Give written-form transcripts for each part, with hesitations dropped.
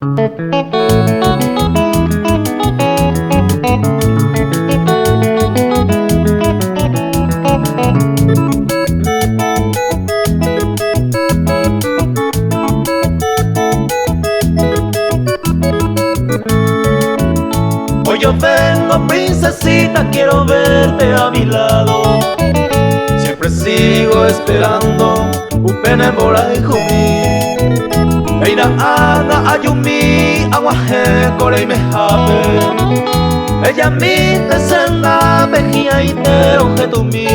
Hoy yo vengo, princesita, quiero verte a mi lado. Siempre sigo esperando upene morai jumi. Eira ana ayumi aguaje korei me hape. Ella mi te senda mejía y te oje mi.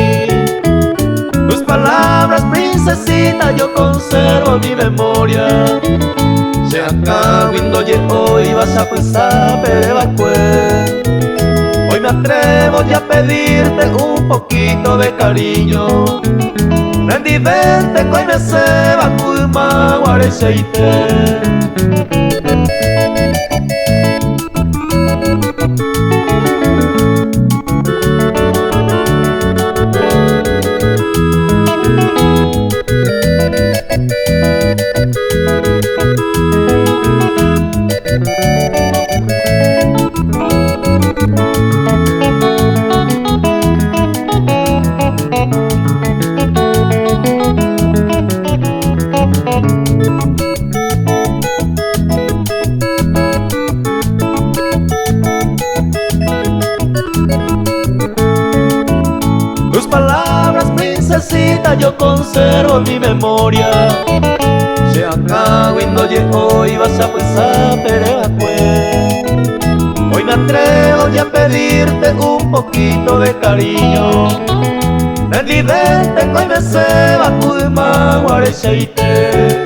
Tus palabras, princesita, yo conservo en mi memoria. Se acá viendo ye hoy vas a pensar pero hoy me atrevo ya a pedirte un poquito de cariño. Rendi vente que hoy me se va kulma guarecheite. Tus palabras, princesita, yo conservo en mi memoria. Se acá viendo ye hoy vas a pensar pero hoy me atrevo ya a pedirte un poquito de cariño. Rendi vente que hoy me se va kulma guarecheite.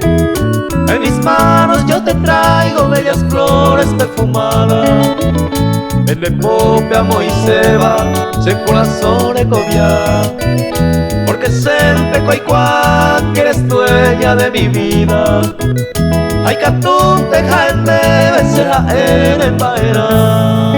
En mis manos yo te traigo bellas flores perfumadas. En le pope amo y se va, se corazón cobia. Porque siempre que eres dueña de mi vida. Ay, que tú te jaime, será en el paera.